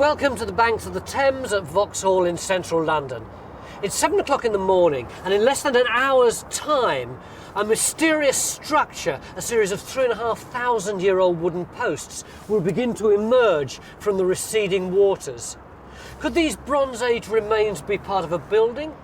Welcome to the banks of the Thames at Vauxhall in central London. It's 7 o'clock in the morning, and in less than an hour's time, a mysterious structure, a series of 3,500-year-old wooden posts, will begin to emerge from the receding waters. Could these Bronze Age remains be part of a building?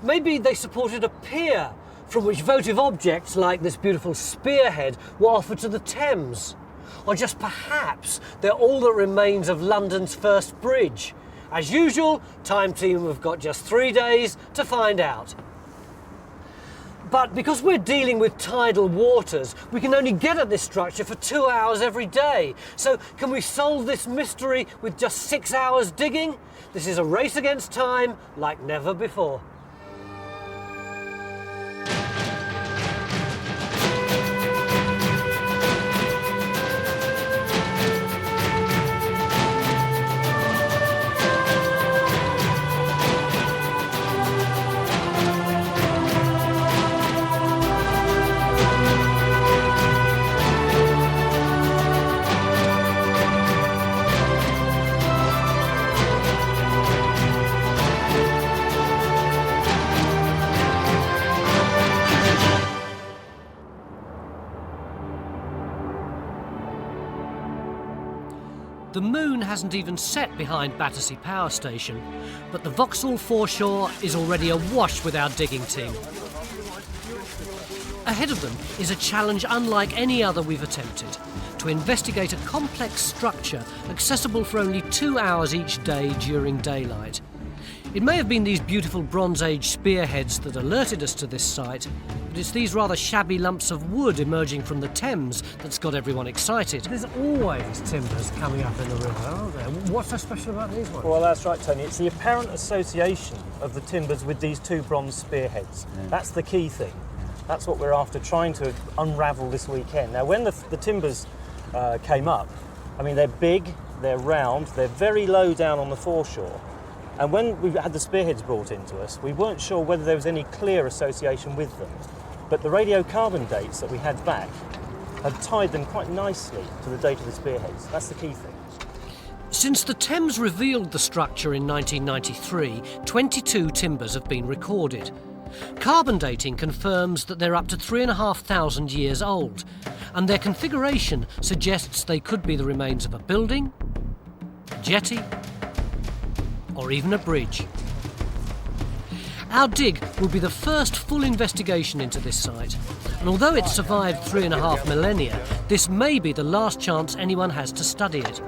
Maybe they supported a pier from which votive objects like this beautiful spearhead were offered to the Thames. Or just perhaps they're all that remains of London's first bridge. As usual, Time Team have got just 3 days to find out. But because we're dealing with tidal waters, we can only get at this structure for 2 hours every day. So can we solve this mystery with just 6 hours digging? This is a race against time like never before. The moon hasn't even set behind Battersea Power Station, but the Vauxhall foreshore is already awash with our digging team. Ahead of them is a challenge unlike any other we've attempted, to investigate a complex structure accessible for only 2 hours each day during daylight. It may have been these beautiful Bronze Age spearheads that alerted us to this site, but it's these rather shabby lumps of wood emerging from the Thames that's got everyone excited. There's always timbers coming up in the river, aren't there? What's so special about these ones? Well, that's right, Tony. It's the apparent association of the timbers with these two bronze spearheads. That's the key thing. That's what we're after, trying to unravel this weekend. Now, when the timbers came up, I mean, they're big, they're round, they're very low down on the foreshore. And when we had the spearheads brought into us, we weren't sure whether there was any clear association with them. But the radiocarbon dates that we had back had tied them quite nicely to the date of the spearheads. That's the key thing. Since the Thames revealed the structure in 1993, 22 timbers have been recorded. Carbon dating confirms that they're up to 3,500 years old, and their configuration suggests they could be the remains of a building, a jetty, or even a bridge. Our dig will be the first full investigation into this site, and although it's survived 3.5 millennia, this may be the last chance anyone has to study it.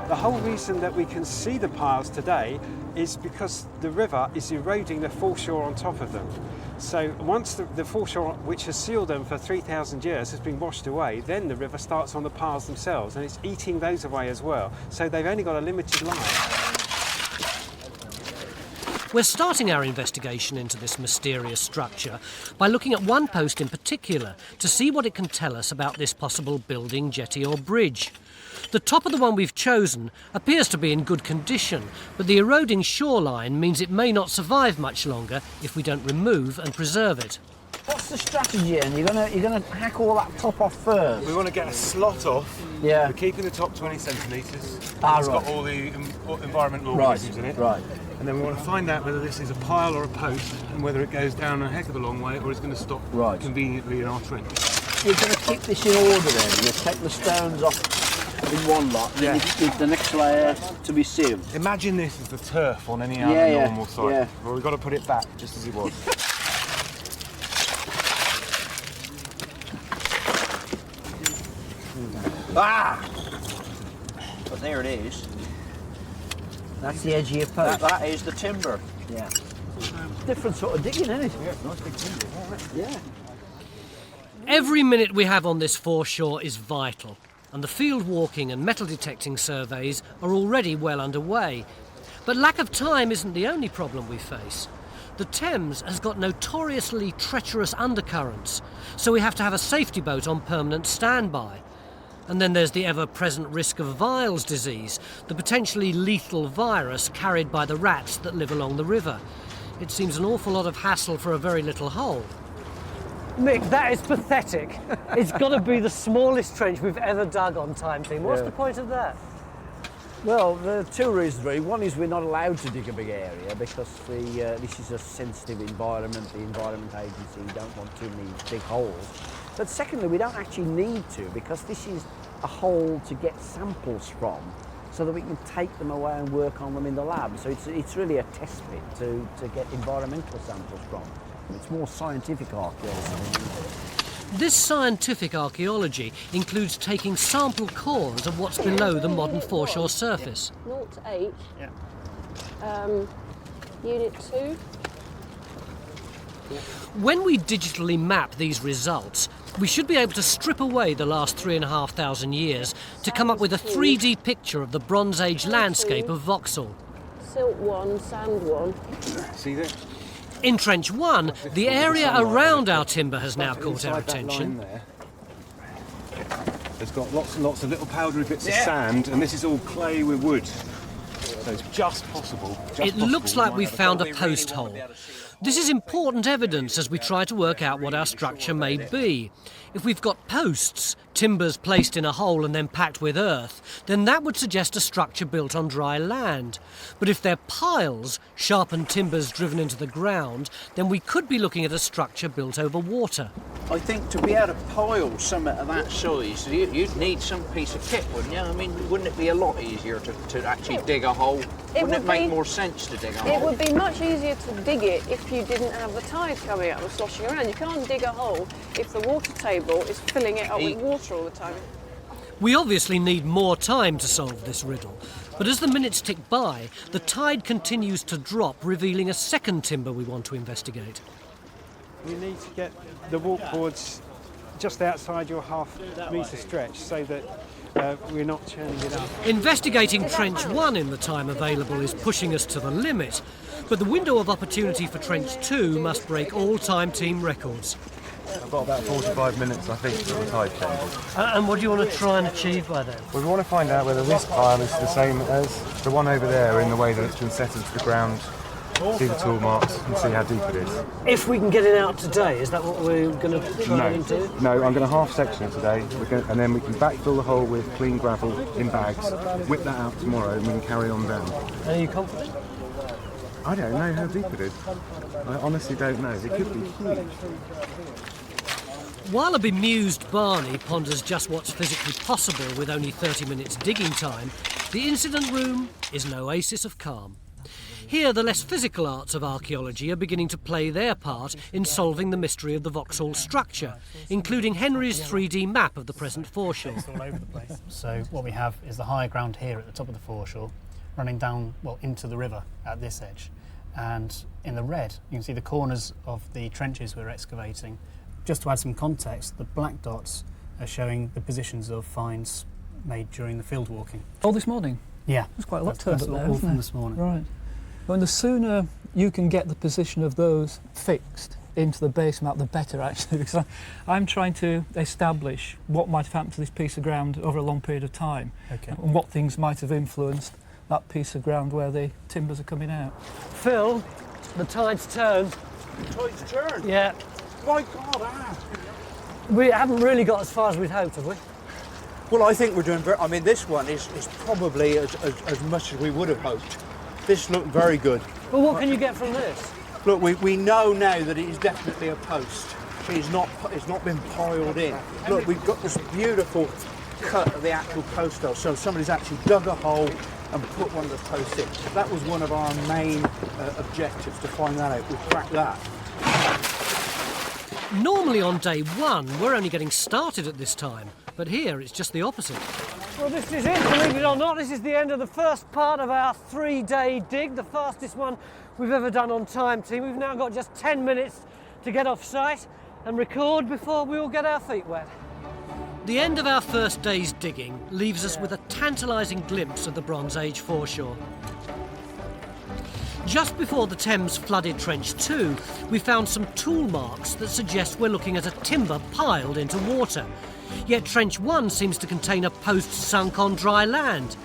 The whole reason that we can see the piles today is because the river is eroding the foreshore on top of them. So once the foreshore, which has sealed them for 3,000 years, has been washed away, then the river starts on the piles themselves, and it's eating those away as well. So they've only got a limited life. We're starting our investigation into this mysterious structure by looking at one post in particular to see what it can tell us about this possible building, jetty or bridge. The top of the one we've chosen appears to be in good condition, but the eroding shoreline means it may not survive much longer if we don't remove and preserve it. What's the strategy, Ian? You're gonna hack all that top off first? We want to get a slot off. Yeah. We're keeping the top 20 centimetres. Ah, It's right. got all the environmental organisms in it. Right. And then we want to find out whether this is a pile or a post, and whether it goes down a heck of a long way, or it's going to stop conveniently in our trench. You're going to keep this in order then? You take the stones off in one lot, and then you keep the next layer to be sieved. Imagine this as the turf on any other normal site. Yeah. Well, we've got to put it back just as it was. Ah! But there it is. That's the edge of your post. That is the timber. Yeah. Different sort of digging, isn't it? Yeah, nice big timber. Yeah. Every minute we have on this foreshore is vital, and the field walking and metal detecting surveys are already well underway. But lack of time isn't the only problem we face. The Thames has got notoriously treacherous undercurrents, so we have to have a safety boat on permanent standby. And then there's the ever-present risk of Vauxhall disease, the potentially lethal virus carried by the rats that live along the river. It seems an awful lot of hassle for a very little hole. Mick, that is pathetic. It's got to be the smallest trench we've ever dug on Time Team. What's the point of that? Well, there are two reasons really. One is we're not allowed to dig a big area because this is a sensitive environment. The Environment Agency don't want too many big holes. But secondly, we don't actually need to because this is a hole to get samples from so that we can take them away and work on them in the lab. So it's really a test pit to get environmental samples from. It's more scientific archaeology. This scientific archaeology includes taking sample cores of what's below the modern foreshore surface. 0 to 8. Yeah. Unit 2. When we digitally map these results, we should be able to strip away the last 3,500 years to come up with a 3D picture of the Bronze Age landscape of Vauxhall. Silt 1, sand 1. See there? In Trench 1, the area around our timber has now caught our attention. It's got lots and lots of little powdery bits of sand, and this is all clay with wood. So it's just possible. It looks like we've found a post hole. This is important evidence as we try to work out what our structure may be. If we've got posts, timbers placed in a hole and then packed with earth, then that would suggest a structure built on dry land. But if they're piles, sharpened timbers driven into the ground, then we could be looking at a structure built over water. I think to be able to pile something of that size, you'd need some piece of kit, wouldn't you? I mean, wouldn't it be a lot easier to actually dig a hole? Wouldn't it make more sense to dig a hole? It would be much easier to dig it if you didn't have the tide coming up and sloshing around. You can't dig a hole if the water table is filling it up with water all the time. We obviously need more time to solve this riddle, but as the minutes tick by, the tide continues to drop, revealing a second timber we want to investigate. You need to get the walkboards just outside your half-metre stretch so that we're not churning it up. Investigating Trench 1 in the time available is pushing us to the limit, but the window of opportunity for Trench 2 must break all time team records. I've got about 45 minutes, I think, for the tide changes. And what do you want to try and achieve by then? We want to find out whether this pile is the same as the one over there in the way that it's been set into the ground, see the tool marks and see how deep it is. If we can get it out today, is that what we're going to try and do? No, I'm going to half section it today, and then we can backfill the hole with clean gravel in bags, whip that out tomorrow and we can carry on down. Are you confident? I don't know how deep it is. I honestly don't know. It could be huge. While a bemused Barney ponders just what's physically possible with only 30 minutes digging time, the incident room is an oasis of calm. Here, the less physical arts of archaeology are beginning to play their part in solving the mystery of the Vauxhall structure, including Henry's 3D map of the present foreshore. It's all over the place. So what we have is the higher ground here at the top of the foreshore, running down, well, into the river at this edge. And in the red, you can see the corners of the trenches we're excavating. Just to add some context, the black dots are showing the positions of finds made during the field walking. Oh, this morning? Yeah. There's quite a lot turned up there, all isn't from there? this morning. Right. Well, and the sooner you can get the position of those fixed into the base map, the better, actually, because I'm trying to establish what might have happened to this piece of ground over a long period of time, Okay. and what things might have influenced that piece of ground where the timbers are coming out. Phil, the tide's turned. Tide's turned? Yeah. My God, We haven't really got as far as we'd hoped, have we? Well, I think we're doing very... I mean, this one is probably as much as we would have hoped. This looked very good. Well, what can you get from this? Look, we know now that it is definitely a post. It's not been piled in. Look, we've got this beautiful cut of the actual post hole. So somebody's actually dug a hole and put one of the posts in. That was one of our main objectives, to find that out. We cracked that. Normally on day one, we're only getting started at this time, but here it's just the opposite. Well, this is it, believe it or not. This is the end of the first part of our 3-day dig, the fastest one we've ever done on time, team. We've now got just 10 minutes to get off site and record before we all get our feet wet. The end of our first day's digging leaves us with a tantalising glimpse of the Bronze Age foreshore. Just before the Thames flooded Trench 2, we found some tool marks that suggest we're looking at a timber piled into water. Yet Trench 1 seems to contain a post sunk on dry land.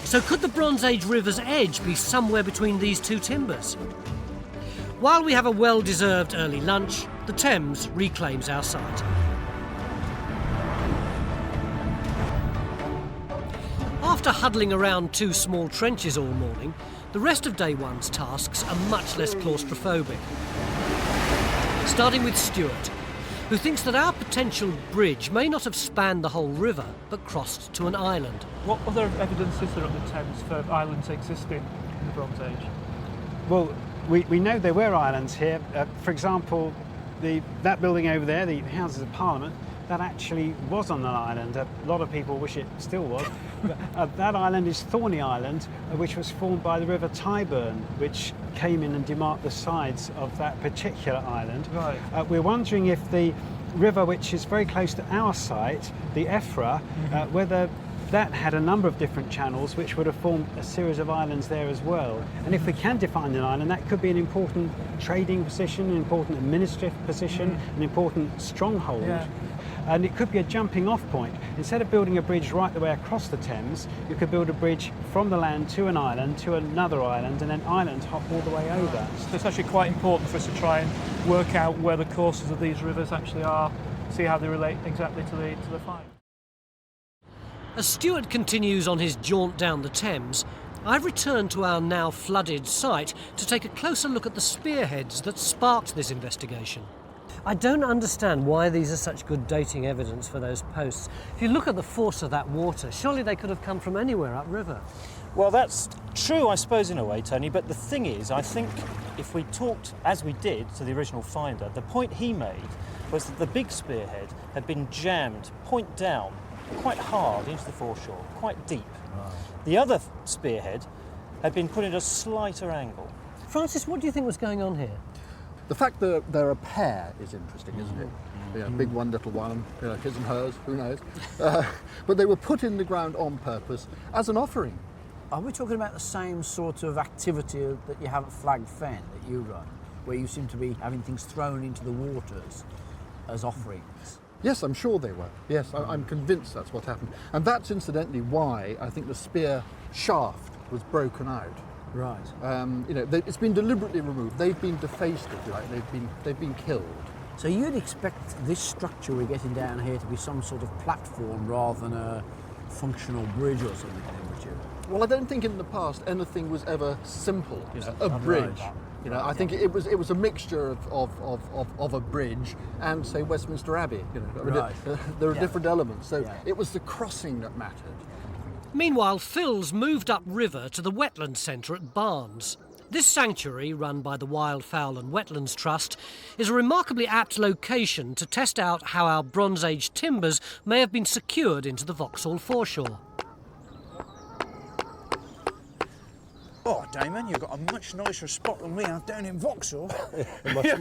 So could the Bronze Age river's edge be somewhere between these two timbers? While we have a well-deserved early lunch, the Thames reclaims our site. After huddling around 2 small trenches all morning, the rest of day one's tasks are much less claustrophobic. Starting with Stuart, who thinks that our potential bridge may not have spanned the whole river, but crossed to an island. What other evidence is there on the Thames for islands existing in the Bronze Age? Well, we know there were islands here. For example, that building over there, the Houses of Parliament, that actually was on an island. A lot of people wish it still was. But, that island is Thorney Island, which was formed by the River Tyburn, which came in and demarked the sides of that particular island. Right. We're wondering if the river, which is very close to our site, the Effra, whether that had a number of different channels which would have formed a series of islands there as well. And if we can define an island, that could be an important trading position, an important administrative position, an important stronghold. Yeah. And it could be a jumping off point. Instead of building a bridge right the way across the Thames, you could build a bridge from the land to an island, to another island, and then island hop all the way over. So it's actually quite important for us to try and work out where the courses of these rivers actually are, see how they relate exactly to the fight. As Stuart continues on his jaunt down the Thames, I've returned to our now flooded site to take a closer look at the spearheads that sparked this investigation. I don't understand why these are such good dating evidence for those posts. If you look at the force of that water, surely they could have come from anywhere upriver. Well, that's true, I suppose, in a way, Tony, but the thing is, I think if we talked, as we did, to the original finder, the point he made was that the big spearhead had been jammed point down quite hard into the foreshore, quite deep. Right. The other spearhead had been put at a slighter angle. Francis, what do you think was going on here? The fact that they're a pair is interesting, isn't it? Yeah, big one, little one, his and hers, who knows? But they were put in the ground on purpose as an offering. Are we talking about the same sort of activity that you have at Flag Fen that you run, where you seem to be having things thrown into the waters as offerings? Yes, I'm sure they were. Yes, I'm convinced that's what happened. And that's incidentally why I think the spear shaft was broken out. Right. It's been deliberately removed. They've been defaced, if you like. They've been killed. So you'd expect this structure we're getting down here to be some sort of platform rather than a functional bridge or something, would you? Well, I don't think in the past anything was ever simple. A bridge. Right. I think it was a mixture of a bridge and, say, Westminster Abbey. Right. There are different elements. So it was the crossing that mattered. Meanwhile, Phil's moved upriver to the wetland centre at Barnes. This sanctuary, run by the Wildfowl and Wetlands Trust, is a remarkably apt location to test out how our Bronze Age timbers may have been secured into the Vauxhall foreshore. Oh, Damon, you've got a much nicer spot than we have down in Vauxhall.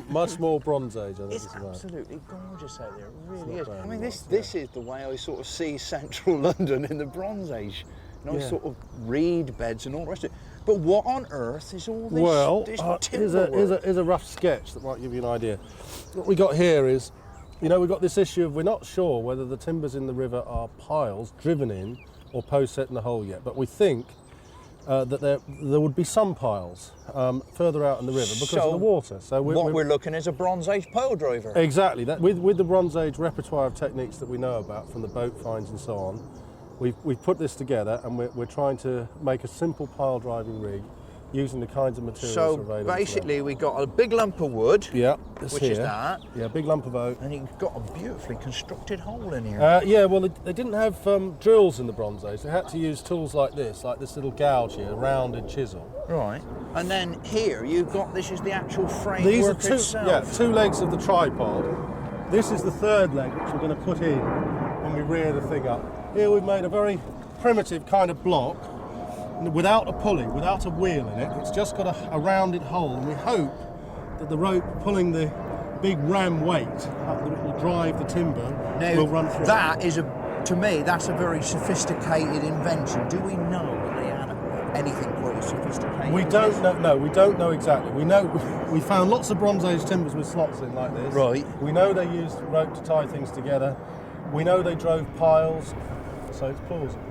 much more Bronze Age, I think. It's absolutely gorgeous out there, it really is. I mean, this is the way I sort of see central London in the Bronze Age. Sort of reed beds and all the rest of it. But what on earth is all this? Well, here's a rough sketch that might give you an idea. What we got here is, we've got this issue of we're not sure whether the timbers in the river are piles driven in or posts set in the hole yet, but we think that there would be some piles further out in the river because of the water. So we're looking is a Bronze Age pile driver. Exactly. That with the Bronze Age repertoire of techniques that we know about from the boat finds and so on, we've put this together and we're trying to make a simple pile driving rig using the kinds of materials available. So basically we got a big lump of wood, which is that. Yeah, big lump of oak. And you've got a beautifully constructed hole in here. Well they didn't have drills in the Bronze Age. They had to use tools like this little gouge here, a rounded chisel. Right. And then here you've got, this is the actual framework itself. Yeah, 2 legs of the tripod. This is the 3rd leg which we're going to put in when we rear the thing up. Here we've made a very primitive kind of block without a pulley, without a wheel in it. It's just got a rounded hole, and we hope that the rope pulling the big ram weight that will drive the timber will run through. That is to me, that's a very sophisticated invention. Do we know that they had anything quite as sophisticated? We don't know. No, we don't know exactly. We know we found lots of Bronze Age timbers with slots in like this. Right. We know they used rope to tie things together. We know they drove piles, so it's plausible.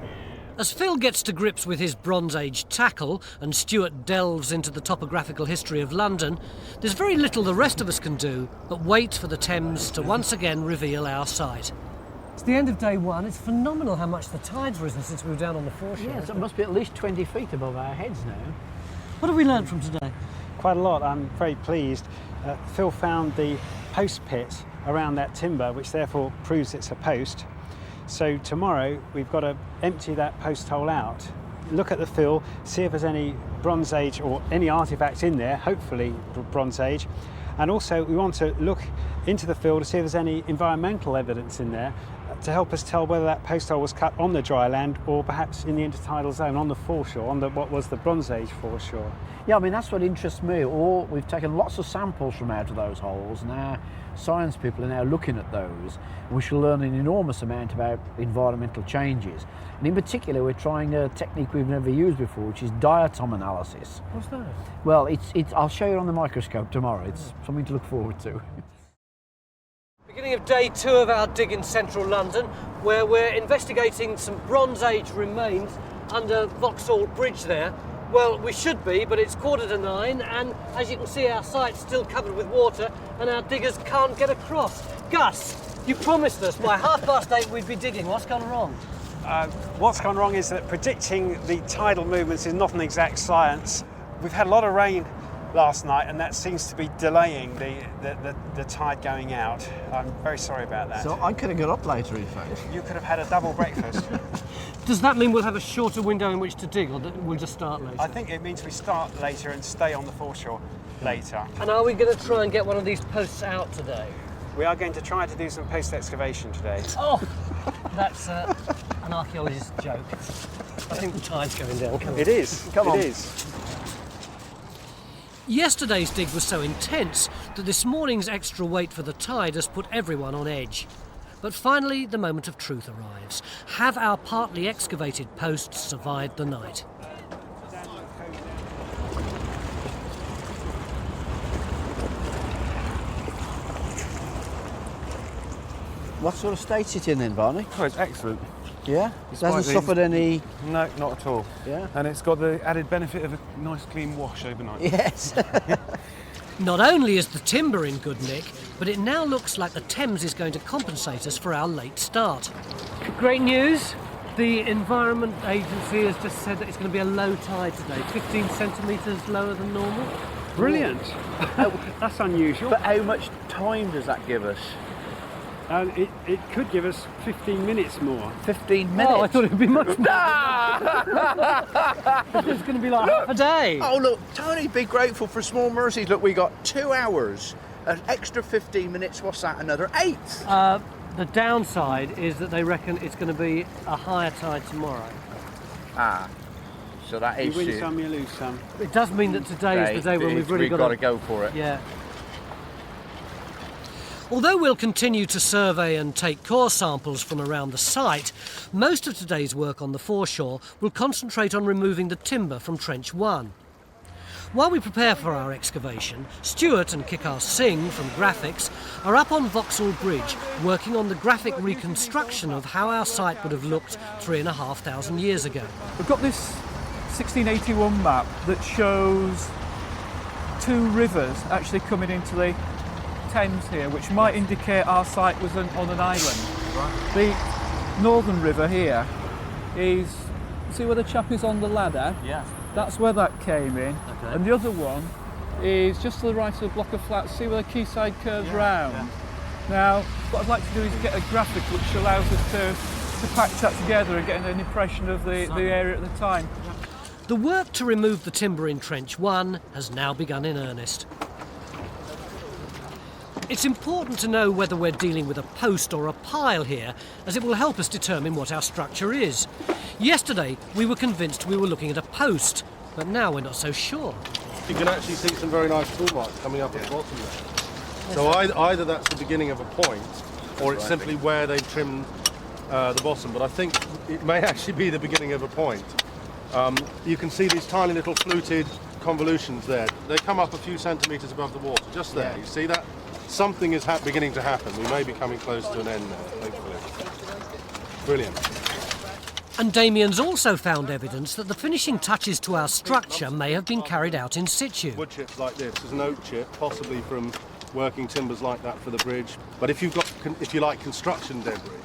As Phil gets to grips with his Bronze Age tackle and Stuart delves into the topographical history of London, there's very little the rest of us can do but wait for the Thames to once again reveal our site. It's the end of day one. It's phenomenal how much the tide's risen since we were down on the foreshore. Yes, it must be at least 20 feet above our heads now. What have we learned from today? Quite a lot. I'm very pleased. Phil found the post pit around that timber, which therefore proves it's a post. So tomorrow we've got to empty that post hole out, look at the fill, see if there's any Bronze Age or any artifacts in there, hopefully Bronze Age. And also we want to look into the fill to see if there's any environmental evidence in there to help us tell whether that post hole was cut on the dry land or perhaps in the intertidal zone on the foreshore, on what was the Bronze Age foreshore. Yeah, I mean, that's what interests me. We've taken lots of samples from out of those holes, and our science people are now looking at those. We shall learn an enormous amount about environmental changes. And in particular, we're trying a technique we've never used before, which is diatom analysis. What's that? Well, I'll show you on the microscope tomorrow. It's something to look forward to. Beginning of day 2 of our dig in central London, where we're investigating some Bronze Age remains under Vauxhall Bridge there. Well, we should be, but it's 9:15, and as you can see, our site's still covered with water, and our diggers can't get across. Gus, you promised us by 8:30 we'd be digging. What's gone wrong? What's gone wrong is that predicting the tidal movements is not an exact science. We've had a lot of rain last night, and that seems to be delaying the tide going out. I'm very sorry about that. So I could have got up later, in fact. You could have had a double breakfast. Does that mean we'll have a shorter window in which to dig, or that we'll just start later? I think it means we start later and stay on the foreshore later. And are we going to try and get one of these posts out today? We are going to try to do some post-excavation today. Oh, that's an archaeologist's joke. I think the tide's going down. Come on. It is. Come on. It is. Yesterday's dig was so intense that this morning's extra weight for the tide has put everyone on edge. But finally, the moment of truth arrives. Have our partly excavated posts survived the night? What sort of state's it in then, Barney? Oh, it's excellent. Yeah? It hasn't suffered any... No, not at all. Yeah? And it's got the added benefit of a nice clean wash overnight. Yes. Not only is the timber in good nick, but it now looks like the Thames is going to compensate us for our late start. Great news. The Environment Agency has just said that it's going to be a low tide today, 15 centimetres lower than normal. Brilliant. That's unusual. But how much time does that give us? It could give us 15 minutes more. 15 minutes? Oh, I thought it would be much more. It's going to be like half a day. Oh, look, Tony, be grateful for small mercies. Look, we got 2 hours. An extra 15 minutes, what's that, another 8? The downside is that they reckon it's going to be a higher tide tomorrow. Ah, so that is... You win some, you lose some. It does mean that today is the day when we've really got to go for it. Yeah. Although we'll continue to survey and take core samples from around the site, most of today's work on the foreshore will concentrate on removing the timber from Trench 1. While we prepare for our excavation, Stuart and Kikar Singh from Graphics are up on Vauxhall Bridge working on the graphic reconstruction of how our site would have looked 3,500 years ago. We've got this 1681 map that shows 2 rivers actually coming into the Thames here, which might indicate our site was on an island. Right. The northern river here is, see where the chap is on the ladder? Yeah. That's where that came in. Okay. And the other one is just to the right of the block of flats. See where the quayside curves round? Yeah. Now, what I'd like to do is get a graphic which allows us to patch that together and get an impression of the area at the time. The work to remove the timber in Trench 1 has now begun in earnest. It's important to know whether we're dealing with a post or a pile here, as it will help us determine what our structure is. Yesterday, we were convinced we were looking at a post, but now we're not so sure. You can actually see some very nice tool marks coming up at the bottom there. So either that's the beginning of a point, or it's simply where they've trimmed the bottom, but I think it may actually be the beginning of a point. You can see these tiny little fluted convolutions there. They come up a few centimetres above the water, just there. You see that? Something is beginning to happen. We may be coming close to an end now, hopefully. Brilliant. And Damien's also found evidence that the finishing touches to our structure may have been carried out in situ. Wood chips like this is an oak chip, possibly from working timbers like that for the bridge. But if you've got, if you like, construction debris,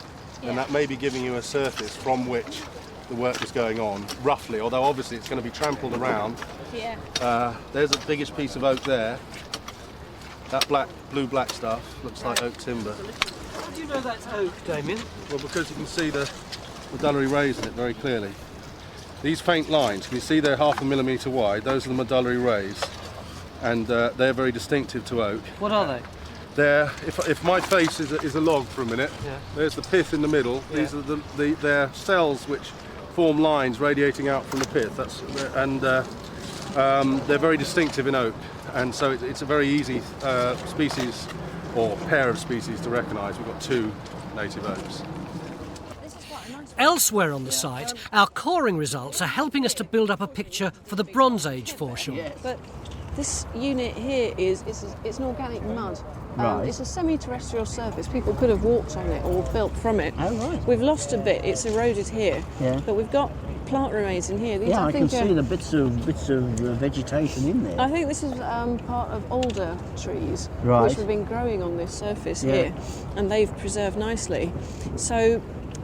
and that may be giving you a surface from which the work was going on, roughly, although obviously it's going to be trampled around. Yeah. There's the biggest piece of oak there. That blue-black stuff looks like oak timber. How do you know that's oak, Damien? Well, because you can see the medullary rays in it very clearly. These faint lines, can you see they're 0.5 millimetre wide? Those are the medullary rays, and they're very distinctive to oak. What are they? They're, if my face is a log for a minute, Yeah. there's the pith in the middle. Yeah. These are they're cells which form lines radiating out from the pith. They're very distinctive in oak, and so it's a very easy species or pair of species to recognise. We've got 2 native oaks. Elsewhere on the site, our coring results are helping us to build up a picture for the Bronze Age foreshore. But this unit here it's an organic mud. Right. It's a semi-terrestrial surface. People could have walked on it or built from it. Oh, right. We've lost a bit. It's eroded here. Yeah. But we've got plant remains in here. These, Yeah, I can think, see the bits of vegetation in there. I think this is part of older trees Right. which have been growing on this surface Yeah. here, and they've preserved nicely. So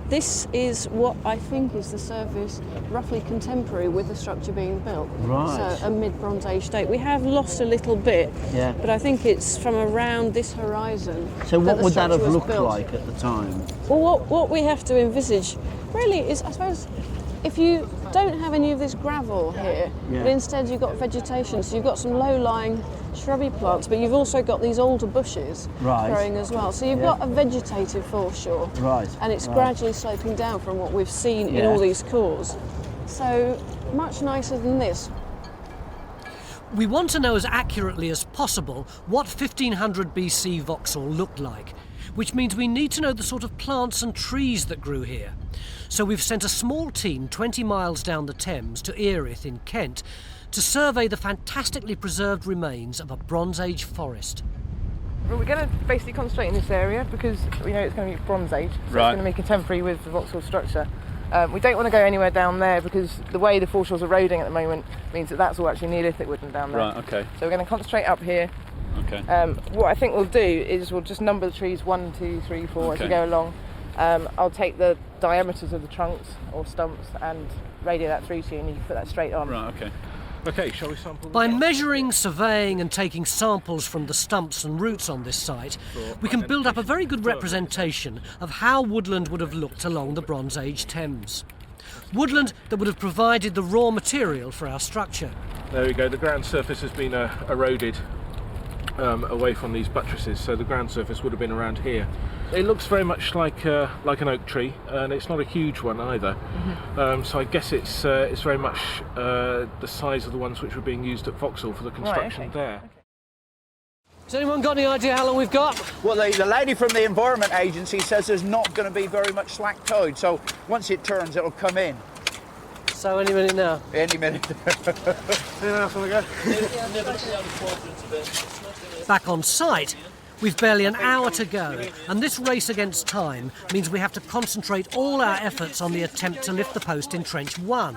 this is what I think is the surface roughly contemporary with the structure being built. Right. So a mid-Bronze Age date. We have lost a little bit, Yeah. but I think it's from around this horizon. So what the would that structure have was looked built. like at the time? Well, what we have to envisage really is, I suppose, if you don't have any of this gravel here, Yeah. but instead you've got vegetation, so you've got some low-lying shrubby plants, but you've also got these older bushes Right. growing as well. So you've Yeah. got a vegetative foreshore, Right. and it's Right. gradually sloping down from what we've seen in Yeah. all these cores. So much nicer than this. We want to know as accurately as possible what 1500 BC Vauxhall looked like, which means we need to know the sort of plants and trees that grew here. So we've sent a small team 20 miles down the Thames to Erith in Kent to survey the fantastically preserved remains of a Bronze Age forest. Well, we're going to basically concentrate in this area because we know it's going to be Bronze Age, so Right. it's going to be contemporary with the Vauxhall structure. We don't want to go anywhere down there because the way the foreshore's eroding at the moment means that that's all actually Neolithic woodland down there. Right, okay. So we're going to concentrate up here. Okay. What I think we'll do is we'll just number the trees 1, 2, 3, 4 as we Okay. go along. I'll take the diameters of the trunks or stumps and radio that through to you, and you can put that straight on. Right, okay. Okay, shall we sample? By measuring, surveying and taking samples from the stumps and roots on this site, we can build up a very good representation of how woodland would have looked along the Bronze Age Thames. Woodland that would have provided the raw material for our structure. There we go, the ground surface has been eroded away from these buttresses, so the ground surface would have been around here. It looks very much like an oak tree, and it's not a huge one either. So I guess it's very much the size of the ones which were being used at Vauxhall for the construction okay. there. Has anyone got any idea how long we've got? Well, the lady from the Environment Agency says there's not going to be very much slack tide, so once it turns, it'll come in. So any minute now. Any minute. Back on site, we've barely an hour to go, and this race against time means we have to concentrate all our efforts on the attempt to lift the post in Trench 1,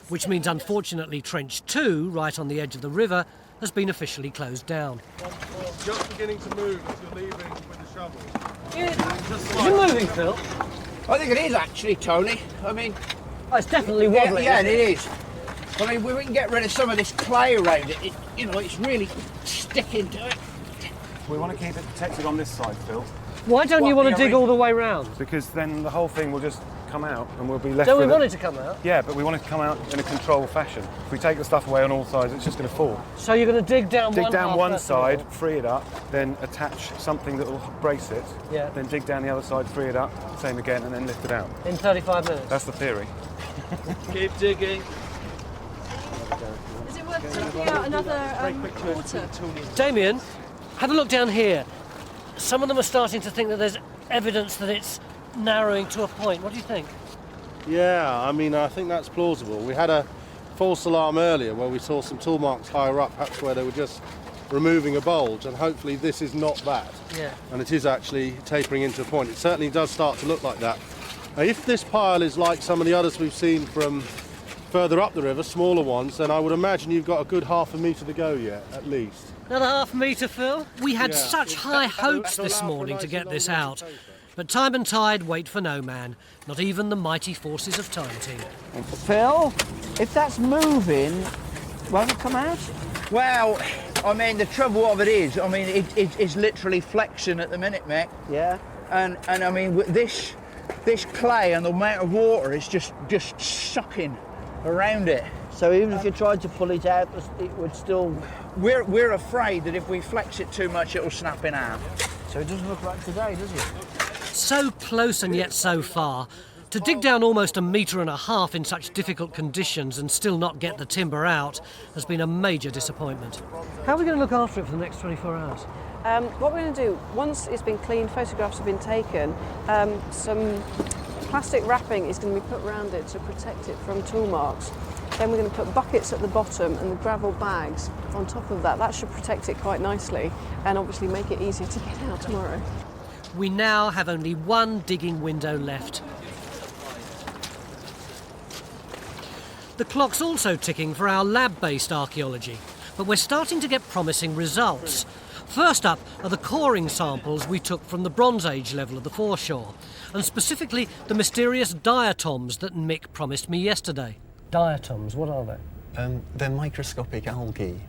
which means unfortunately Trench 2, right on the edge of the river, has been officially closed down. Just beginning to move as you're leaving with the shovel. Is it moving, Phil? I think it is actually, Tony. I mean, Oh, it's definitely wobbling. yeah, it is. I mean, we can get rid of some of this clay around it. It's really sticking to it. We want to keep it protected on this side, Phil, Why don't you want to dig all the way round? because then the whole thing will just come out and we'll be left Don't we with want it to come out? Yeah, but we want it to come out in a controlled fashion. If we take the stuff away on all sides, it's just going to fall. So you're going to dig down Dig one down half one first of all. side, free it up, then attach something that will brace it. Yeah. Then dig down the other side, free it up, same again, and then lift it out. In 35 minutes. That's the theory. Keep digging. Is it worth taking out another quarter? Damien, have a look down here. Some of them are starting to think that there's evidence that it's narrowing to a point. What do you think? Yeah, I mean, I think that's plausible. We had a false alarm earlier where we saw some tool marks higher up, perhaps where they were just removing a bulge, and hopefully this is not that. Yeah. And it is actually tapering into a point. It certainly does start to look like that. Now, if this pile is like some of the others we've seen from further up the river, smaller ones, then I would imagine you've got a good half a metre to go yet, at least. Another half metre, Phil? We had Yeah. such high hopes this morning to get this out. But time and tide wait for no man, not even the mighty forces of Time Team. Phil, if that's moving, won't it come out? Well, I mean, the trouble of it is, I mean, it's literally flexing at the minute, Mick. Yeah. And I mean, with this clay and the amount of water is just sucking around it. So even if you tried to pull it out, it would still... We're afraid that if we flex it too much, it'll snap in half. So it doesn't look like today, does it? So close and yet so far. To dig down almost 1.5 meters in such difficult conditions and still not get the timber out has been a major disappointment. How are we going to look after it for the next 24 hours? What we're going to do, once it's been cleaned, photographs have been taken, some plastic wrapping is going to be put around it to protect it from tool marks. Then we're going to put buckets at the bottom and the gravel bags on top of that. That should protect it quite nicely and obviously make it easier to get out tomorrow. We now have only one digging window left. The clock's also ticking for our lab-based archaeology, but we're starting to get promising results. First up are the coring samples we took from the Bronze Age level of the foreshore, and specifically the mysterious diatoms that Mick promised me yesterday. Diatoms, what are they? They're microscopic algae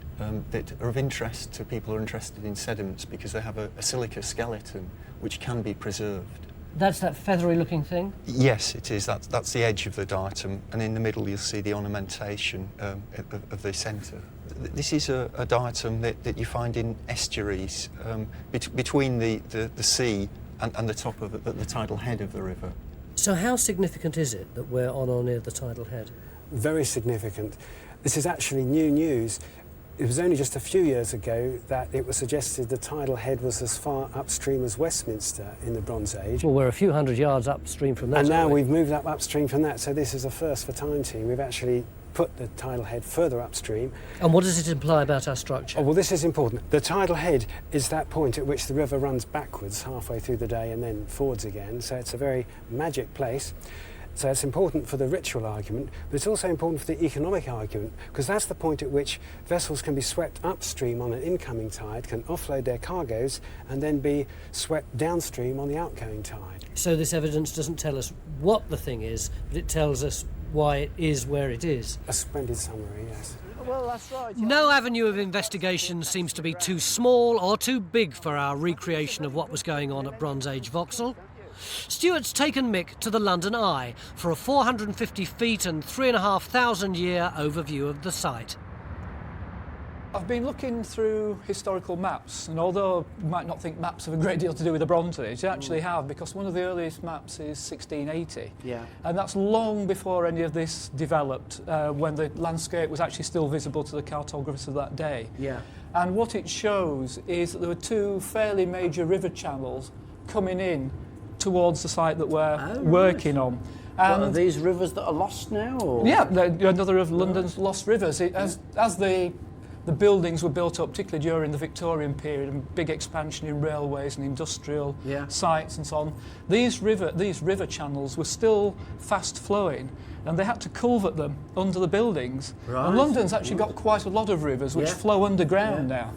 that are of interest to people who are interested in sediments because they have a silica skeleton which can be preserved. That's that feathery looking thing? Yes, it is. That's the edge of the diatom, and in the middle you'll see the ornamentation of the centre. This is a diatom that you find in estuaries between the sea and the top of the tidal head of the river. So how significant is it that we're on or near the tidal head? Very significant. This is actually new news. It was only just a few years ago that it was suggested the tidal head was as far upstream as Westminster in the Bronze Age. Well, we're a few hundred yards upstream from that. And now we've moved up upstream from that, so this is a first for Time Team. We've actually put the tidal head further upstream. And what does it imply about our structure? Oh, well, this is important. The tidal head is that point at which the river runs backwards halfway through the day and then forwards again, so it's a very magic place. So it's important for the ritual argument, but it's also important for the economic argument, because that's the point at which vessels can be swept upstream on an incoming tide, can offload their cargoes, and then be swept downstream on the outgoing tide. So this evidence doesn't tell us what the thing is, but it tells us why it is where it is. A splendid summary, yes. Well, that's right. No avenue of investigation seems to be too small or too big for our recreation of what was going on at Bronze Age Vauxhall. Stuart's taken Mick to the London Eye for a 450 feet and 3,500 year overview of the site. I've been looking through historical maps, and although you might not think maps have a great deal to do with the Bronze Age, they actually have, because one of the earliest maps is 1680. Yeah. And that's long before any of this developed, when the landscape was actually still visible to the cartographers of that day. Yeah. And what it shows is that there were two fairly major river channels coming in towards the site that we're working on. And are these rivers that are lost now? Or? Yeah, they're another of London's lost rivers. As the buildings were built up, particularly during the Victorian period, and big expansion in railways and industrial sites and so on, these river channels were still fast flowing, and they had to culvert them under the buildings. Right. And London's actually got quite a lot of rivers which flow underground now.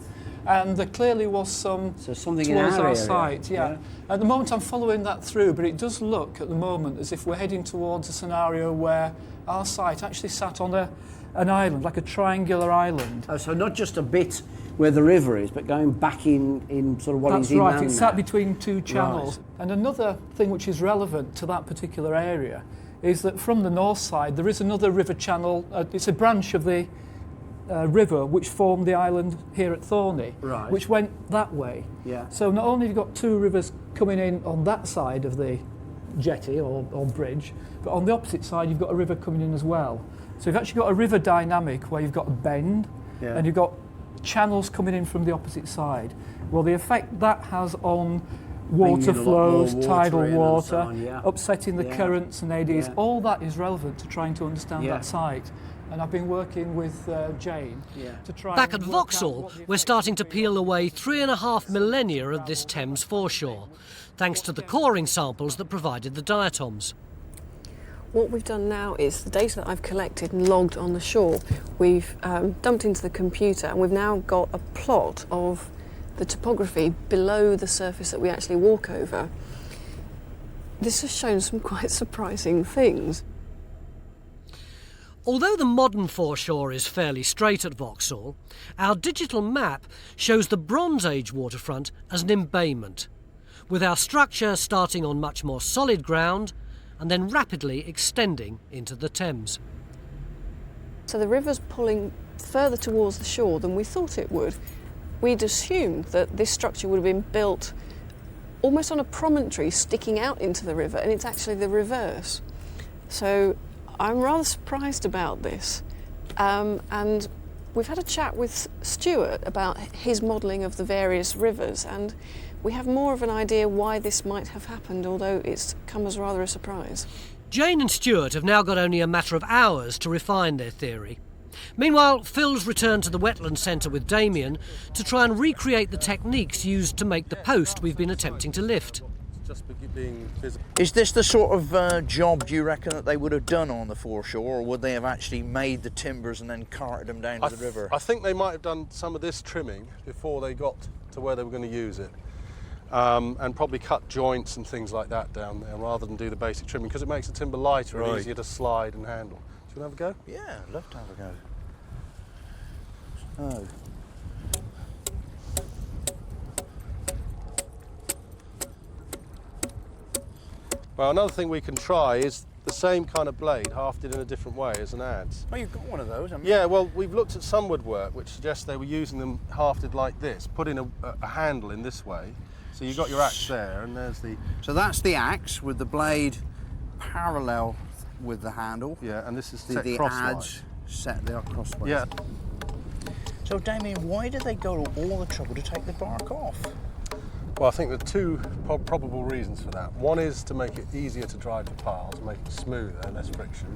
And there clearly was something towards our site. Yeah. At the moment I'm following that through, but it does look at the moment as if we're heading towards a scenario where our site actually sat on an island, like a triangular island. Oh, so not just a bit where the river is, but going back in sort of what is inland. That's right, it sat between two channels. Right. And another thing which is relevant to that particular area is that from the north side there is another river channel, it's a branch of the river which formed the island here at Thorney, which went that way. Yeah. So not only have you got two rivers coming in on that side of the jetty or bridge, but on the opposite side you've got a river coming in as well. So you've actually got a river dynamic where you've got a bend and you've got channels coming in from the opposite side. Well, the effect that has on water flows, tidal water, upsetting the currents and eddies, all that is relevant to trying to understand that site. And I've been working with Jane to try. Back at Vauxhall, we're starting to peel away 3.5 millennia of this Thames foreshore, thanks to the coring samples that provided the diatoms. What we've done now is the data that I've collected and logged on the shore, we've dumped into the computer, and we've now got a plot of the topography below the surface that we actually walk over. This has shown some quite surprising things. Although the modern foreshore is fairly straight at Vauxhall, our digital map shows the Bronze Age waterfront as an embayment, with our structure starting on much more solid ground and then rapidly extending into the Thames. So the river's pulling further towards the shore than we thought it would. We'd assumed that this structure would have been built almost on a promontory sticking out into the river, and it's actually the reverse. So I'm rather surprised about this. And we've had a chat with Stuart about his modelling of the various rivers, and we have more of an idea why this might have happened, although it's come as rather a surprise. Jane and Stuart have now got only a matter of hours to refine their theory. Meanwhile, Phil's returned to the Wetland Centre with Damien to try and recreate the techniques used to make the post we've been attempting to lift. Is this the sort of job, do you reckon, that they would have done on the foreshore, or would they have actually made the timbers and then carted them down to the river? I think they might have done some of this trimming before they got to where they were going to use it. And probably cut joints and things like that down there rather than do the basic trimming, because it makes the timber lighter and easier to slide and handle. Do you want to have a go? Yeah, I'd love to have a go. Oh. Well, another thing we can try is the same kind of blade, hafted in a different way as an adze. Oh, you've got one of those, haven't you? Yeah, well, we've looked at some woodwork which suggests they were using them hafted like this, putting a handle in this way. So you've got your axe there, and there's the... So that's the axe with the blade parallel with the handle. Yeah, and this is the set crosswise. adze set there crosswise. Yeah. So, Damien, why did they go to all the trouble to take the bark off? Well, I think there are two probable reasons for that. One is to make it easier to drive the pile, to make it smoother, less friction.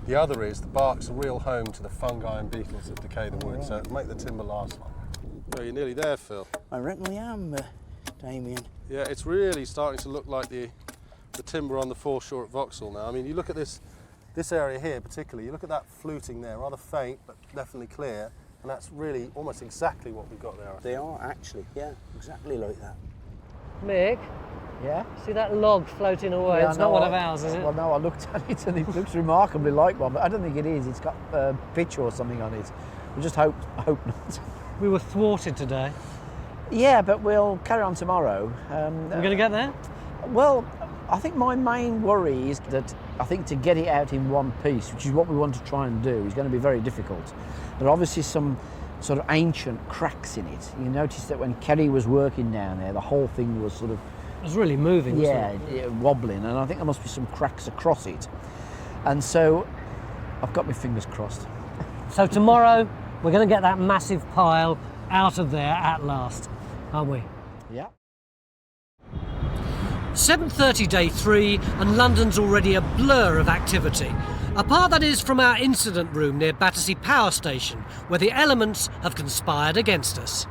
The other is the bark's a real home to the fungi and beetles that decay the wood, so it'll make the timber last longer. So you're nearly there, Phil. I reckon we am, Damien. Yeah, it's really starting to look like the timber on the foreshore at Vauxhall now. I mean, you look at this area here particularly, you look at that fluting there, rather faint but definitely clear, and that's really almost exactly what we've got there. They are actually, yeah, exactly like that. Mick? Yeah? See that log floating away? Yeah, it's not one of ours, is it? Well, no, I looked at it and it looks remarkably like one, but I don't think it is. It's got pitch or something on it. We just hope not. We were thwarted today. Yeah, but we'll carry on tomorrow. We're going to get there? Well, I think my main worry is that I think to get it out in one piece, which is what we want to try and do, is going to be very difficult. There are obviously some sort of ancient cracks in it. You notice that when Kerry was working down there, the whole thing was sort of... It was really moving, wasn't it, wobbling, and I think there must be some cracks across it. And so I've got my fingers crossed. So tomorrow we're going to get that massive pile out of there at last, aren't we? Yeah. 7:30 day 3, and London's already a blur of activity. Apart, that is, from our incident room near Battersea Power Station, where the elements have conspired against us.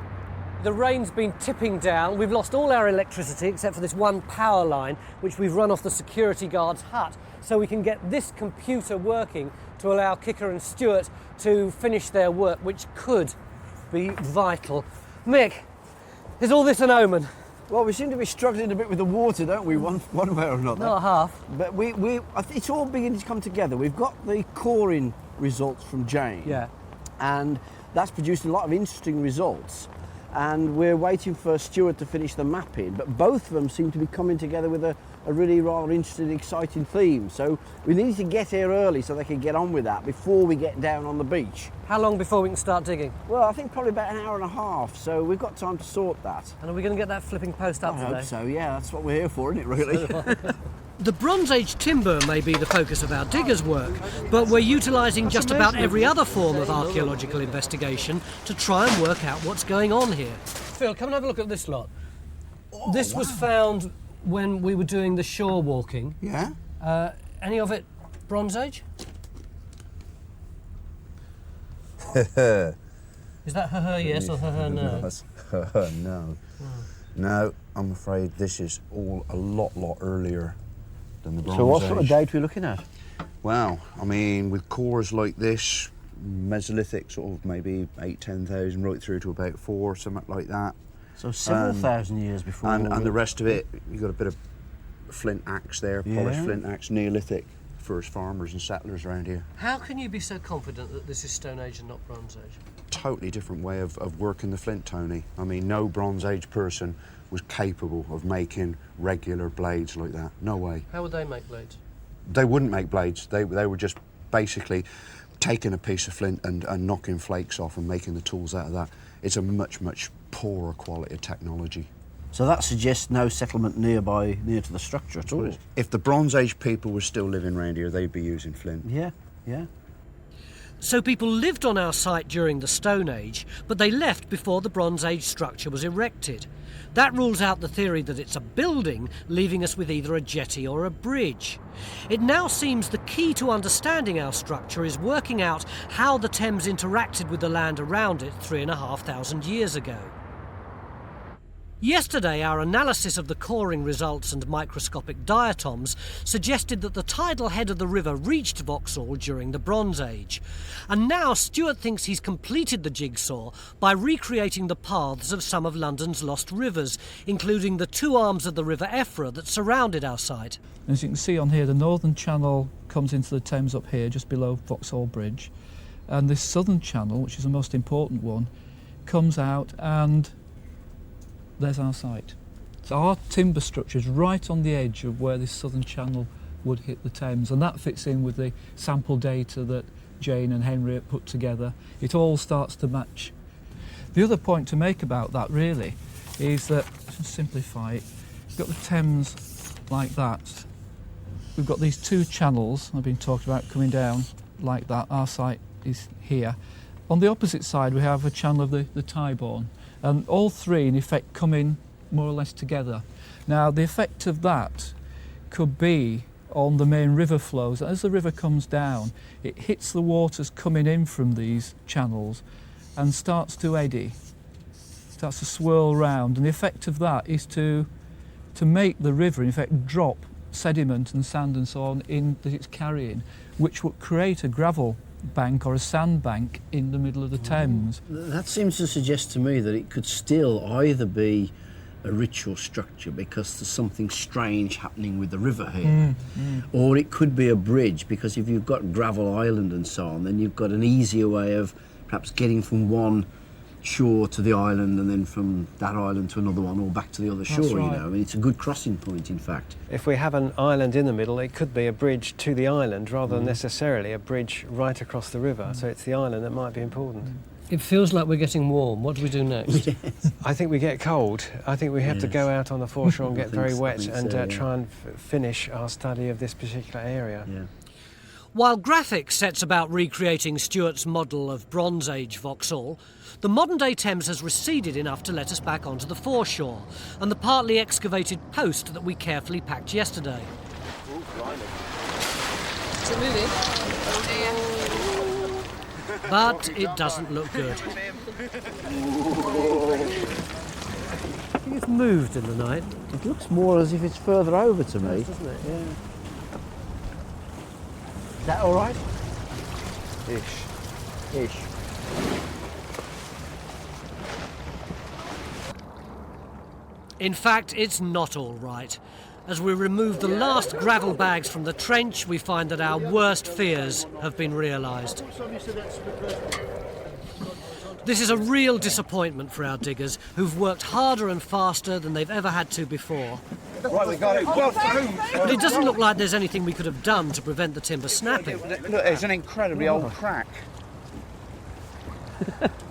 The rain's been tipping down. We've lost all our electricity except for this one power line, which we've run off the security guard's hut, so we can get this computer working to allow Kicker and Stuart to finish their work, which could be vital. Mick, is all this an omen? Well, we seem to be struggling a bit with the water, don't we, one way or another? Not half. But I think it's all beginning to come together. We've got the coring results from Jane. Yeah. And that's produced a lot of interesting results. And we're waiting for Stuart to finish the mapping, but both of them seem to be coming together with a really rather interesting, exciting theme. So we need to get here early so they can get on with that before we get down on the beach. How long before we can start digging? Well, I think probably about an hour and a half, so we've got time to sort that. And are we going to get that flipping post up I today? hope so, yeah, that's what we're here for, isn't it, really? The Bronze Age timber may be the focus of our diggers' work, but we're utilising just about every other form of archaeological investigation to try and work out what's going on here. Phil, come and have a look at this lot. This was found when we were doing the shore walking. Yeah? Any of it Bronze Age? Is that her yes or her no? That's no. No, I'm afraid this is all a lot earlier than the Bronze Age. So what sort of date are we looking at? Well, I mean, with cores like this, Mesolithic, sort of maybe 8,000-10,000, right through to about 4, something like that. So several thousand years before. And the rest of it, you've got a bit of flint axe there, polished flint axe, Neolithic, first farmers and settlers around here. How can you be so confident that this is Stone Age and not Bronze Age? Totally different way of working the flint, Tony. I mean, no Bronze Age person was capable of making regular blades like that. No way. How would they make blades? They wouldn't make blades. They were just basically taking a piece of flint and knocking flakes off and making the tools out of that. It's a much, much poorer quality of technology. So that suggests no settlement near to the structure at all. If the Bronze Age people were still living around here, they'd be using flint. Yeah, yeah. So people lived on our site during the Stone Age, but they left before the Bronze Age structure was erected. That rules out the theory that it's a building, leaving us with either a jetty or a bridge. It now seems the key to understanding our structure is working out how the Thames interacted with the land around it 3,500 years ago. Yesterday, our analysis of the coring results and microscopic diatoms suggested that the tidal head of the river reached Vauxhall during the Bronze Age. And now Stuart thinks he's completed the jigsaw by recreating the paths of some of London's lost rivers, including the two arms of the River Effra that surrounded our site. As you can see on here, the northern channel comes into the Thames up here, just below Vauxhall Bridge. And this southern channel, which is the most important one, comes out and there's our site. So our timber structure is right on the edge of where this southern channel would hit the Thames, and that fits in with the sample data that Jane and Henry have put together. It all starts to match. The other point to make about that really is that, to simplify it, we've got the Thames like that. We've got these two channels I've been talking about coming down like that. Our site is here. On the opposite side we have a channel of the Tyburn. And all three, in effect, come in more or less together. Now, the effect of that could be on the main river flows. As the river comes down, it hits the waters coming in from these channels and starts to eddy, starts to swirl round. And the effect of that is to make the river, in effect, drop sediment and sand and so on in that it's carrying, which would create a gravel bank or a sand bank in the middle of the Thames. That seems to suggest to me that it could still either be a ritual structure because there's something strange happening with the river here, or it could be a bridge because if you've got gravel island and so on, then you've got an easier way of perhaps getting from one shore to the island and then from that island to another one or back to the other shore. Right. You know, I mean, it's a good crossing point, in fact. If we have an island in the middle, it could be a bridge to the island rather than necessarily a bridge right across the river. So it's the island that might be important. It feels like we're getting warm. What do we do next? Yes. I think we get cold. I think we have to go out on the foreshore and get very wet and try and finish our study of this particular area. Yeah. While Graphics sets about recreating Stuart's model of Bronze Age Vauxhall, the modern-day Thames has receded enough to let us back onto the foreshore and the partly excavated post that we carefully packed yesterday. Is it moving? But it doesn't look good. I think it's moved in the night. It looks more as if it's further over to me. Doesn't it? Yeah. Is that all right? Ish. In fact, it's not all right. As we remove the last gravel bags from the trench, we find that our worst fears have been realised. This is a real disappointment for our diggers, who've worked harder and faster than they've ever had to before. Right, we got it. But it doesn't look like there's anything we could have done to prevent the timber snapping. Look, there's an incredibly old crack.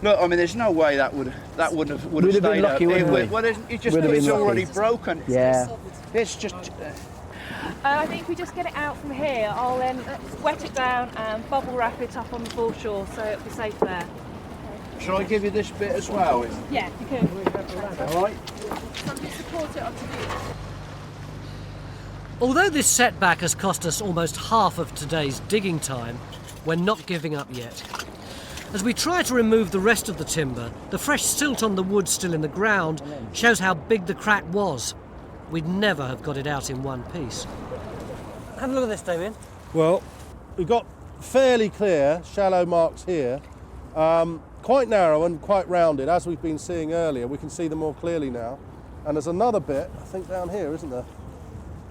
Look, I mean, there's no way that would have We'd have stayed been lucky, up. wouldn't we? Well, it's We'd have already been lucky. broken. Yeah. It's just. I think if we just get it out from here, I'll wet it down and bubble wrap it up on the foreshore so it'll be safe there. Shall I give you this bit as well? Yeah, you can. All right. Somebody support it onto you. Although this setback has cost us almost half of today's digging time, we're not giving up yet. As we try to remove the rest of the timber, the fresh silt on the wood still in the ground shows how big the crack was. We'd never have got it out in one piece. Have a look at this, Damien. Well, we've got fairly clear shallow marks here, quite narrow and quite rounded, as we've been seeing earlier. We can see them more clearly now. And there's another bit, I think, down here, isn't there?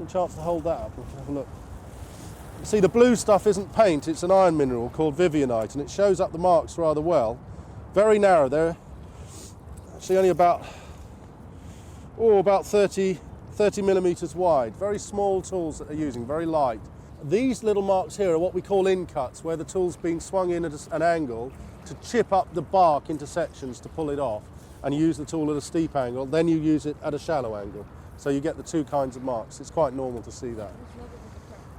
a chance to hold that up, we can have a look. You see, the blue stuff isn't paint, it's an iron mineral called vivianite, and it shows up the marks rather well. Very narrow, they're actually only about 30 millimetres wide. Very small tools that they're using, very light. These little marks here are what we call in-cuts, where the tool's been swung in at an angle to chip up the bark into sections to pull it off, and you use the tool at a steep angle, then you use it at a shallow angle. So you get the two kinds of marks. It's quite normal to see that.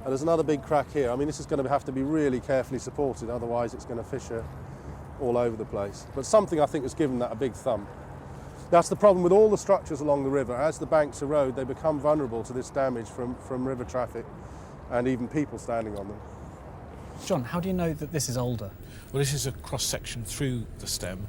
And there's another big crack here. I mean, this is going to have to be really carefully supported, otherwise it's going to fissure all over the place. But something I think has given that a big thump. That's the problem with all the structures along the river. As the banks erode, they become vulnerable to this damage from river traffic and even people standing on them. John, how do you know that this is older? Well, this is a cross-section through the stem.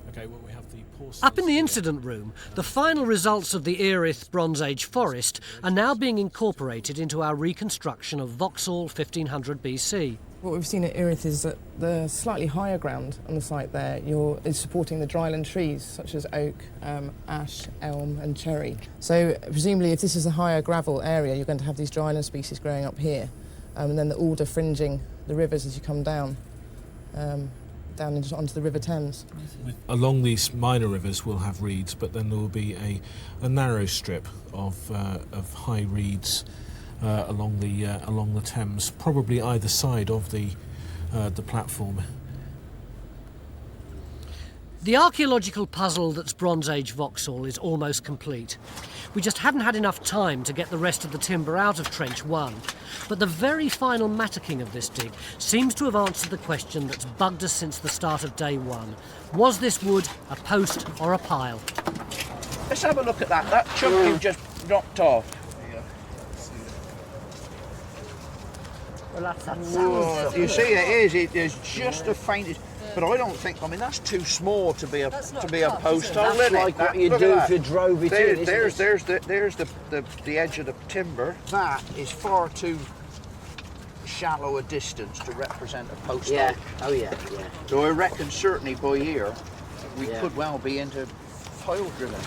Okay, well, we have the porcelain. Up in the incident room, the final results of the Erith Bronze Age forest are now being incorporated into our reconstruction of Vauxhall 1500 BC. What we've seen at Erith is that the slightly higher ground on the site there is supporting the dryland trees such as oak, ash, elm and cherry. So presumably if this is a higher gravel area, you're going to have these dryland species growing up here, and then the alder fringing the rivers as you come down onto the River Thames. Along these minor rivers we'll have reeds, but then there will be a narrow strip of high reeds along the Thames, probably either side of the platform. The archaeological puzzle that's Bronze Age Vauxhall is almost complete. We just haven't had enough time to get the rest of the timber out of Trench 1, but the very final mattocking of this dig seems to have answered the question that's bugged us since the start of day one. Was this wood a post or a pile? Let's have a look at that chunk you've just knocked off. Well, that's that sound. You see, it is just the faintest. But I don't think. I mean, that's too small to be a post hole. That's like what you do if you drove it in. There's the edge of the timber. That is far too shallow a distance to represent a post hole. Oh yeah. So I reckon certainly by here we could well be into pile drilling.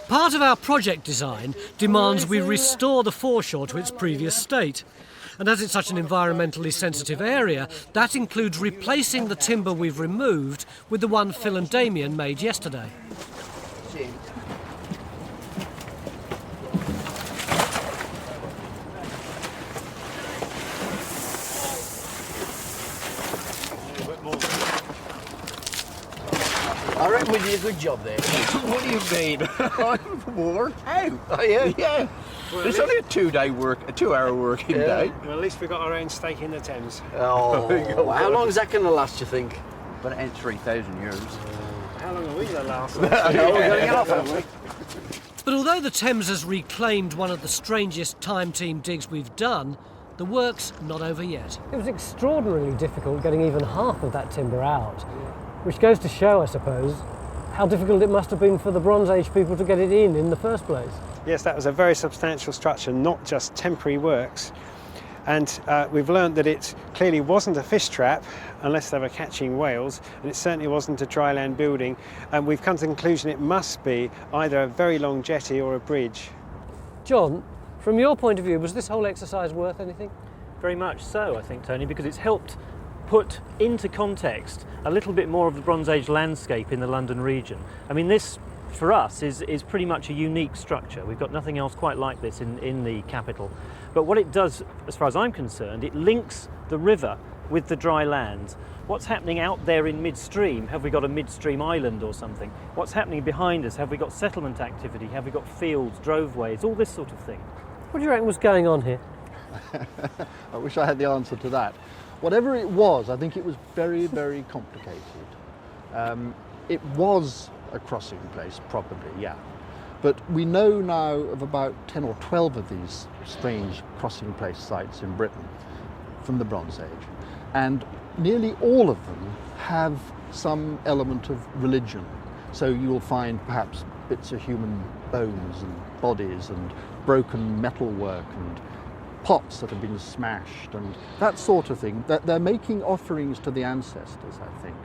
Part of our project design demands we restore the foreshore to its previous state. And as it's such an environmentally sensitive area, that includes replacing the timber we've removed with the one Phil and Damien made yesterday. I reckon we did a good job there. What do you mean? I'm worn out. Oh yeah? Yeah. Well, it's only a 2-hour working day. Well, at least we've got our own stake in the Thames. Oh, how long is that going to last, you think? But it ain't 3,000 years. How long are we going to last? But although the Thames has reclaimed one of the strangest time team digs we've done, the work's not over yet. It was extraordinarily difficult getting even half of that timber out, which goes to show, I suppose, how difficult it must have been for the Bronze Age people to get it in the first place. Yes, that was a very substantial structure, not just temporary works. And we've learned that it clearly wasn't a fish trap, unless they were catching whales, and it certainly wasn't a dry land building. And we've come to the conclusion it must be either a very long jetty or a bridge. John, from your point of view, was this whole exercise worth anything? Very much so, I think, Tony, because it's helped put into context a little bit more of the Bronze Age landscape in the London region. I mean, this, for us, is pretty much a unique structure. We've got nothing else quite like this in the capital. But what it does, as far as I'm concerned, it links the river with the dry land. What's happening out there in midstream? Have we got a midstream island or something? What's happening behind us? Have we got settlement activity? Have we got fields, droveways, all this sort of thing? What do you reckon was going on here? I wish I had the answer to that. Whatever it was, I think it was very, very complicated. It was a crossing place, probably, yeah. But we know now of about 10 or 12 of these strange crossing place sites in Britain from the Bronze Age. And nearly all of them have some element of religion. So you'll find perhaps bits of human bones and bodies and broken metalwork and pots that have been smashed and that sort of thing. They're making offerings to the ancestors, I think.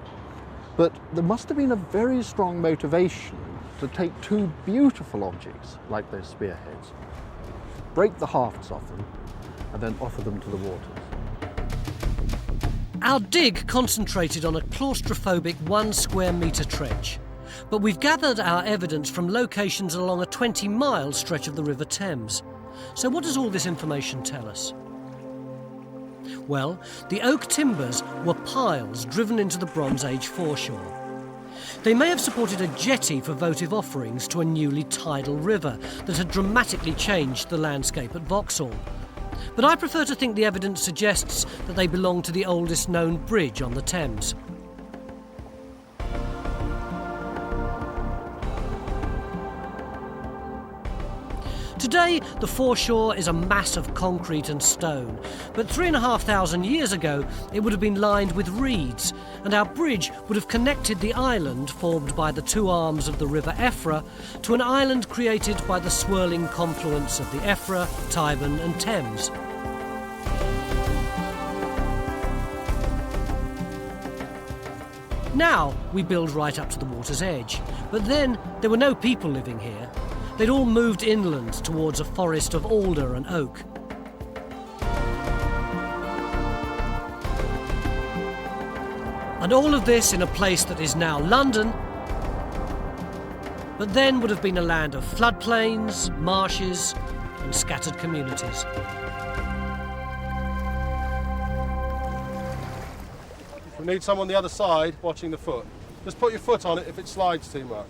But there must have been a very strong motivation to take two beautiful objects like those spearheads, break the hafts off them, and then offer them to the waters. Our dig concentrated on a claustrophobic 1 square metre trench, but we've gathered our evidence from locations along a 20-mile stretch of the River Thames. So what does all this information tell us? Well, the oak timbers were piles driven into the Bronze Age foreshore. They may have supported a jetty for votive offerings to a newly tidal river that had dramatically changed the landscape at Vauxhall. But I prefer to think the evidence suggests that they belong to the oldest known bridge on the Thames. Today, the foreshore is a mass of concrete and stone, but 3,500 years ago it would have been lined with reeds, and our bridge would have connected the island formed by the two arms of the River Effra to an island created by the swirling confluence of the Effra, Tyburn and Thames. Now we build right up to the water's edge, but then there were no people living here. They'd all moved inland towards a forest of alder and oak. And all of this in a place that is now London, but then would have been a land of floodplains, marshes and scattered communities. We need someone on the other side watching the foot. Just put your foot on it if it slides too much.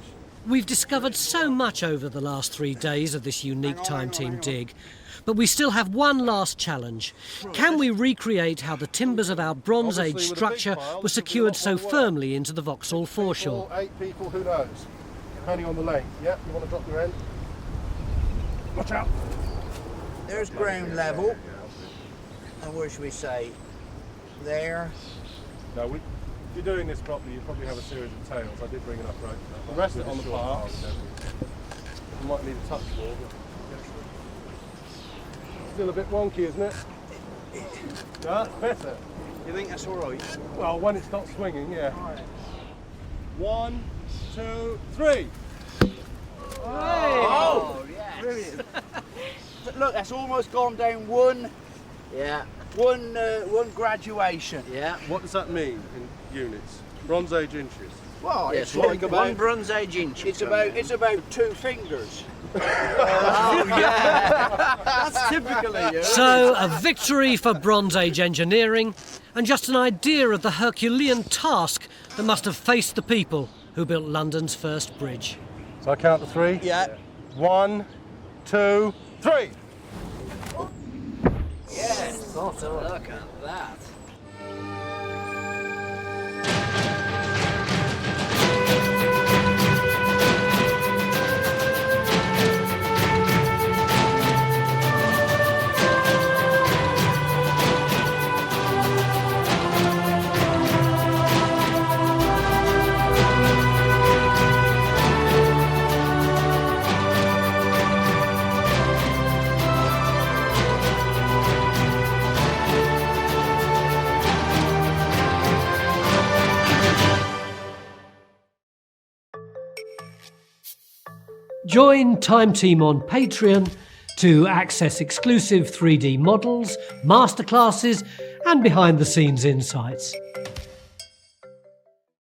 We've discovered so much over the last 3 days of this unique time team dig, but we still have one last challenge. Can we recreate how the timbers of our Bronze Age structure were secured so firmly into the Vauxhall foreshore? 8 people, who knows? Depending on the length. Yeah, you want to drop your end? Watch out! There's ground level. And where should we say? There. No, if you're doing this properly, you probably have a series of tails. I did bring enough rope. We'll rest it on the bar. You might need a touch more, but still a bit wonky, isn't it? No, that's better. You think that's all right? Well, when it's not swinging, yeah. 1, 2, 3. Oh, yes. Brilliant. Look, that's almost gone down one. Yeah. One graduation. Yeah. What does that mean in units? Bronze Age inches. Well, it's like about 1 Bronze Age inch. It's about 2 fingers. Oh yeah, that's typically. So a victory for Bronze Age engineering, and just an idea of the Herculean task that must have faced the people who built London's first bridge. So I count to 3. Yeah. 1, 2, 3. Yes. Look at that. Join Time Team on Patreon to access exclusive 3D models, masterclasses and behind-the-scenes insights.